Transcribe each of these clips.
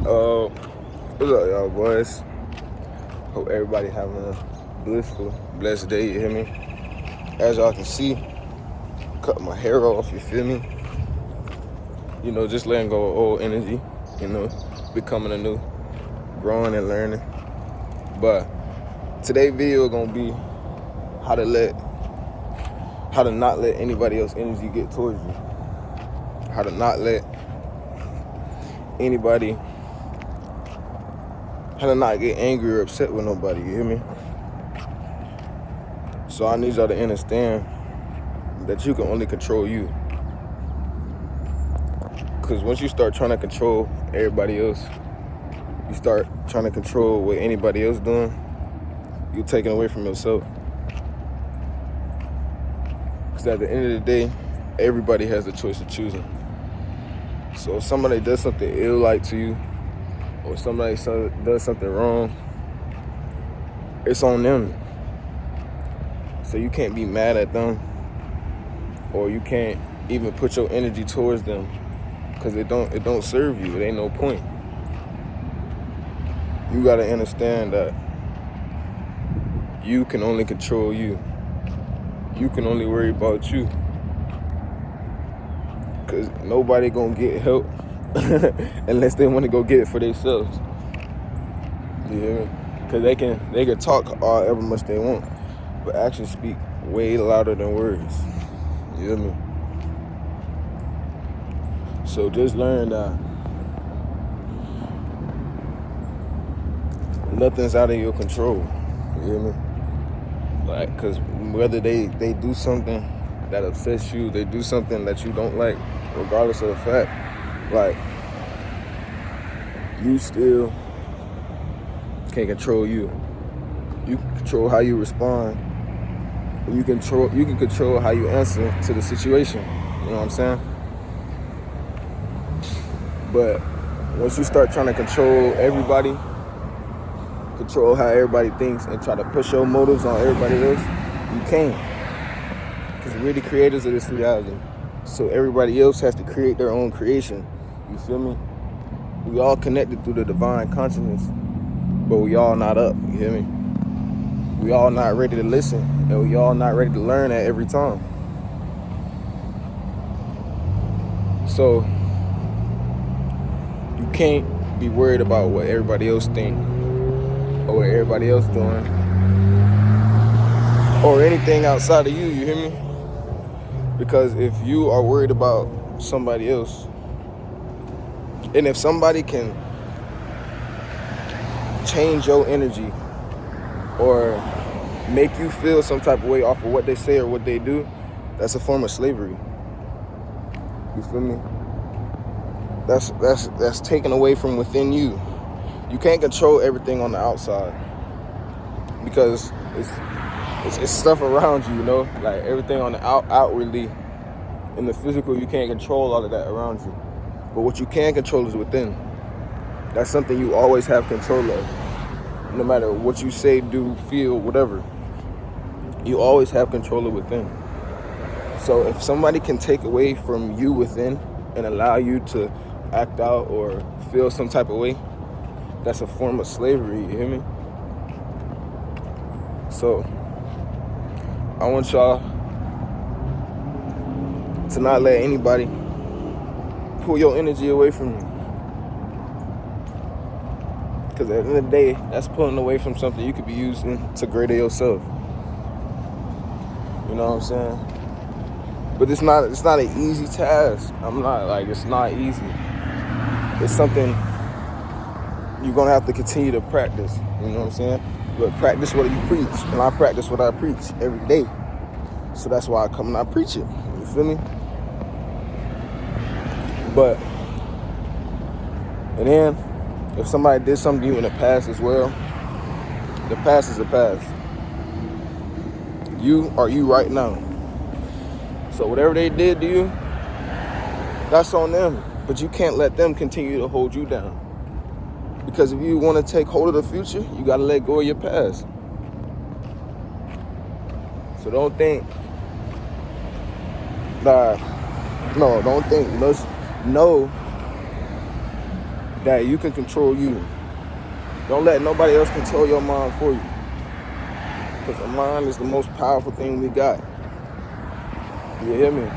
What's up, y'all boys? Hope everybody having a blissful, blessed day, you hear me? As y'all can see, cut my hair off, you feel me? You know, just letting go of old energy, you know, becoming anew, growing and learning. But today's video gonna be how to not let anybody else's energy get towards you. How to not let anybody, how to not get angry or upset with nobody, you hear me? So I need y'all to understand that you can only control you. Because once you start trying to control everybody else, you start trying to control what anybody else doing, you're taking away from yourself. Because at the end of the day, everybody has the choice of choosing. So if somebody does something ill-like to you, or somebody does something wrong, it's on them. So you can't be mad at them, or you can't even put your energy towards them, because it don't serve you. It ain't no point. You gotta understand that you can only control you. You can only worry about you, because nobody gonna get help unless they want to go get it for themselves. You hear me? Because they can talk however much they want, but actions speak way louder than words. You hear me? So just learn that nothing's out of your control. You hear me? Like, because whether they do something that upsets you, they do something that you don't like, regardless of the fact, like, you still can't control you. You can control how you respond. You can control how you answer to the situation. You know what I'm saying? But once you start trying to control everybody, control how everybody thinks, and try to push your motives on everybody else, you can't. Because we're the creators of this reality. So everybody else has to create their own creation. You feel me? We all connected through the divine consciousness, but we all not up. You hear me? We all not ready to listen, and we all not ready to learn at every time. So you can't be worried about what everybody else think, or what everybody else doing, or anything outside of you. You hear me? Because if you are worried about somebody else, and if somebody can change your energy or make you feel some type of way off of what they say or what they do, that's a form of slavery. You feel me? That's taken away from within you. You can't control everything on the outside, because it's stuff around you, you know? Like, everything on the outwardly, in the physical, you can't control all of that around you. But what you can control is within. That's something you always have control of. No matter what you say, do, feel, whatever, you always have control of within. So if somebody can take away from you within and allow you to act out or feel some type of way, that's a form of slavery, you hear me? So I want y'all to not let anybody pull your energy away from you. Because at the end of the day, that's pulling away from something you could be using to greater yourself. You know what I'm saying? But it's not an easy task. It's not easy. It's something you're gonna have to continue to practice. You know what I'm saying? But practice what you preach. And I practice what I preach every day. So that's why I come and I preach it. You feel me? But, and then, if somebody did something to you in the past as well, the past is the past. You are you right now. So whatever they did to you, that's on them. But you can't let them continue to hold you down. Because if you want to take hold of the future, you got to let go of your past. So don't think, don't think, know that you can control you. Don't let nobody else control your mind for you. Because the mind is the most powerful thing we got. You hear me?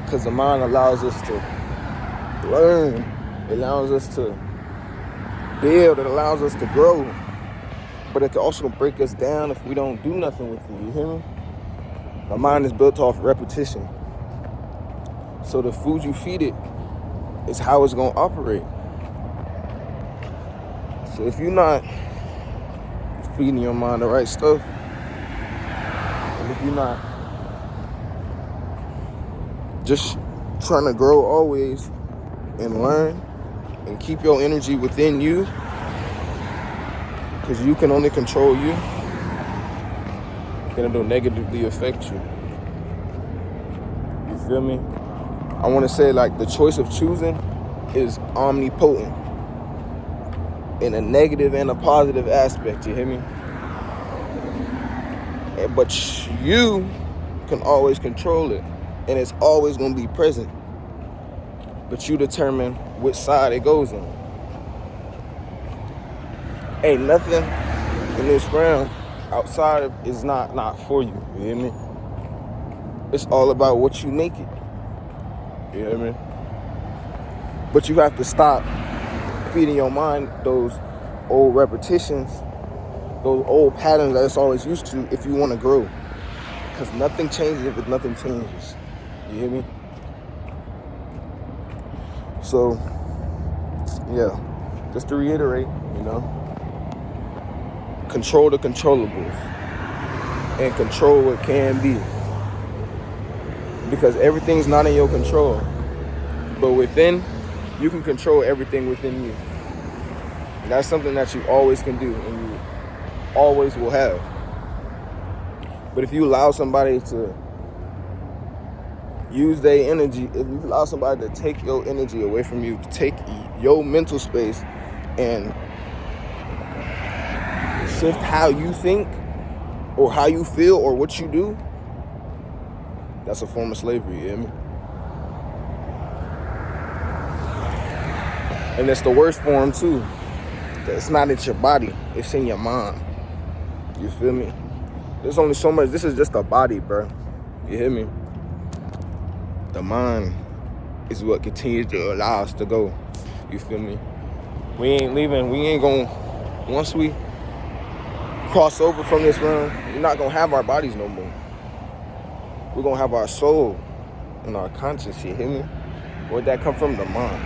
Because the mind allows us to learn. It allows us to build. It allows us to grow. But it can also break us down if we don't do nothing with it. You hear me? The mind is built off repetition. So the food you feed it is how it's going to operate. So if you're not feeding your mind the right stuff, and if you're not just trying to grow always and learn and keep your energy within you, because you can only control you, then it'll negatively affect you. You feel me? I want to say, like, the choice of choosing is omnipotent in a negative and a positive aspect. You hear me? But you can always control it, and it's always going to be present. But you determine which side it goes on. Ain't nothing in this realm outside of is not for you. You hear me? It's all about what you make it. You hear me? But you have to stop feeding your mind those old repetitions, those old patterns that it's always used to if you want to grow. Because nothing changes if nothing changes. You hear me? So, yeah, just to reiterate, control the controllables and control what can be. Because everything's not in your control. But within, you can control everything within you. And that's something that you always can do and you always will have. But if you allow somebody to use their energy, if you allow somebody to take your energy away from you, to take your mental space and shift how you think or how you feel or what you do, that's a form of slavery, you hear me? And it's the worst form too. It's not in your body, it's in your mind. You feel me? There's only so much. This is just a body, bro. You hear me? The mind is what continues to allow us to go. You feel me? We ain't leaving. We ain't going, once we cross over from this realm, we're not going to have our bodies no more. We're going to have our soul and our conscience. You hear me? Where'd that come from? The mind.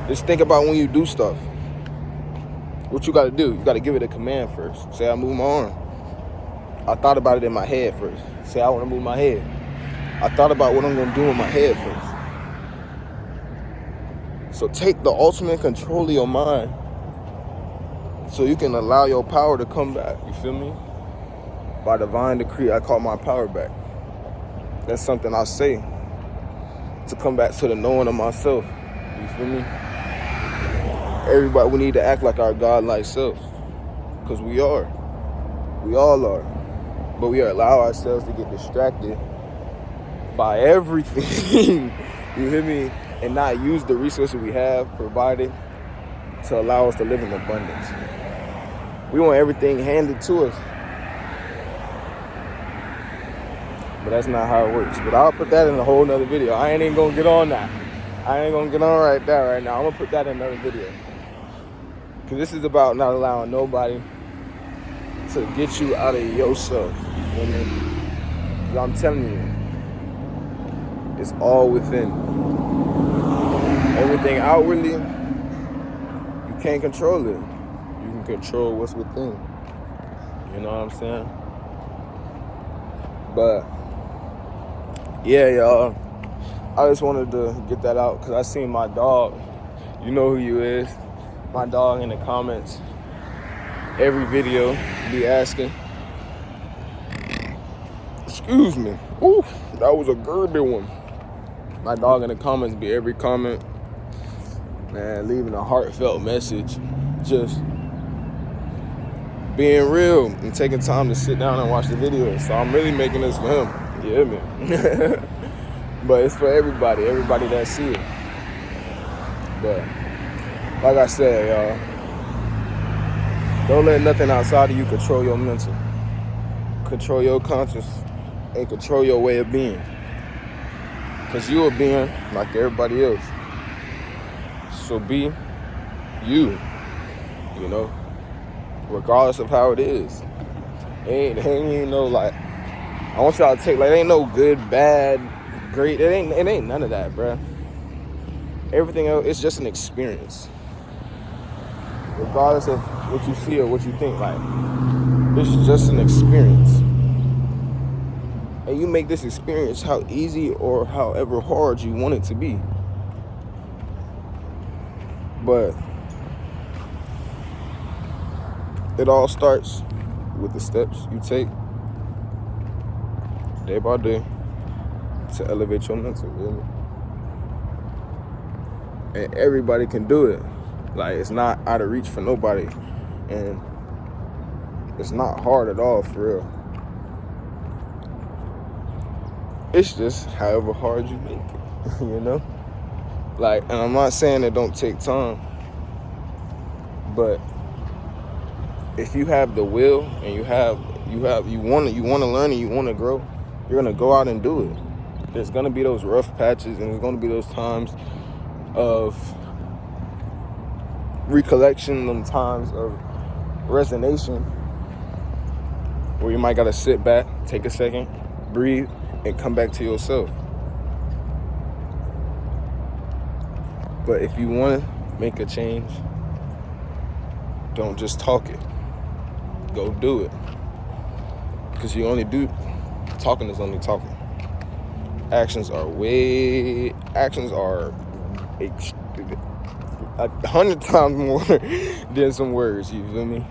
Just think about when you do stuff. What you got to do? You got to give it a command first. Say, I move my arm. I thought about it in my head first. Say, I want to move my head. I thought about what I'm going to do in my head first. So take the ultimate control of your mind so you can allow your power to come back. You feel me? By divine decree, I call my power back. That's something I say to come back to the knowing of myself. You feel me? Everybody, we need to act like our godlike selves. Because we are. We all are. But we allow ourselves to get distracted by everything. You hear me? And not use the resources we have provided to allow us to live in abundance. We want everything handed to us. But that's not how it works. But I'll put that in a whole nother video. I ain't even gonna get on that. I ain't gonna get on right now. I'm gonna put that in another video. Because this is about not allowing nobody to get you out of yourself. You feel me? Because I'm telling you, it's all within. Everything outwardly, you can't control it. You can control what's within. You know what I'm saying? But, yeah, y'all. I just wanted to get that out because I seen my dog. You know who you is. My dog in the comments. Every video be asking. Excuse me. Ooh, that was a girly one. My dog in the comments be every comment. Man, leaving a heartfelt message. Just being real and taking time to sit down and watch the video. So I'm really making this for him. You hear me? But it's for everybody that see it. But like I said, y'all, don't let nothing outside of you control your mental, control your conscience, and control your way of being. Because you a being like everybody else. So be you, you know, regardless of how it is. Ain't no, like, I want y'all to take, like, ain't no good, bad, great. It ain't none of that, bruh. Everything else, it's just an experience. Regardless of what you see or what you think, like, it's just an experience. And you make this experience how easy or however hard you want it to be. But it all starts with the steps you take day by day to elevate your mental, you know? And everybody can do it. Like, it's not out of reach for nobody. And it's not hard at all, for real. It's just however hard you make it, you know? Like, and I'm not saying it don't take time, but if you have the will and you want to learn and you want to grow, you're gonna go out and do it. There's gonna be those rough patches, and there's gonna be those times of recollection, them times of resignation, where you might gotta sit back, take a second, breathe, and come back to yourself. But if you want to make a change, don't just talk it. Go do it. Because talking is only talking. Actions are 100 times more than some words, you feel me?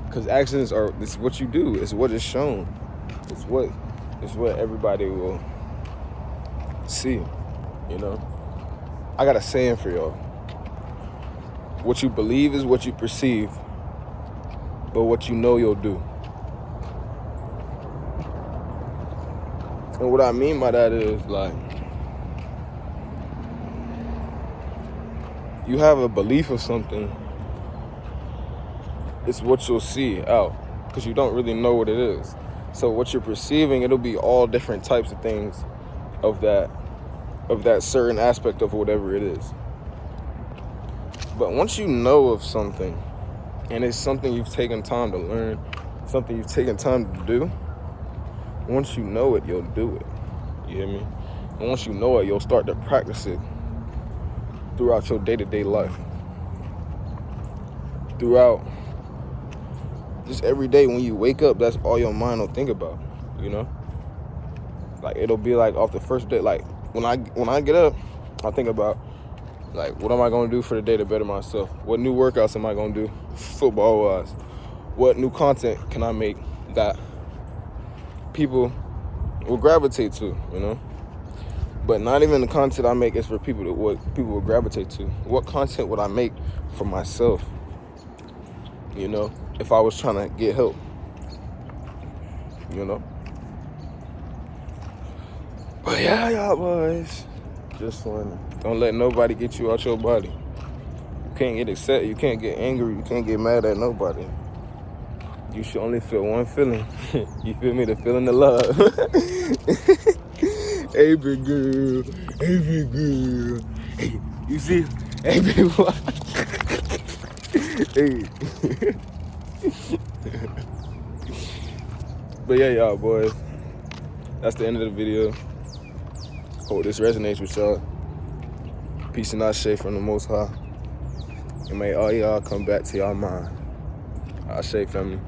Because actions it's what you do. It's what is shown. It's what everybody will see, you know? I got a saying for y'all. What you believe is what you perceive, but what you know you'll do. And what I mean by that is, like, you have a belief of something, it's what you'll see out, because you don't really know what it is. So what you're perceiving, it'll be all different types of things of that certain aspect of whatever it is. But once you know of something, and it's something you've taken time to learn, something you've taken time to do, once you know it, you'll do it. You hear me? And once you know it, you'll start to practice it throughout your day-to-day life. Throughout just every day when you wake up, that's all your mind will think about, you know? Like, it'll be like off the first day, like when I get up, I think about, like, what am I gonna do for the day to better myself? What new workouts am I gonna do football-wise? What new content can I make that people will gravitate to, you know? But not even the content I make is for what people will gravitate to. What content would I make for myself, you know, if I was trying to get help, you know? But yeah, y'all boys, just fun. Don't let nobody get you out your body. You can't get upset, you can't get angry, you can't get mad at nobody. You should only feel one feeling. You feel me? The feeling of love. Hey, big girl. Hey, big girl. Hey, you see? Hey, big boy. Hey. But yeah, y'all boys, that's the end of the video. Hope this resonates with y'all. Peace and ashe from the Most High. And may all y'all come back to y'all mind. Ashe, family.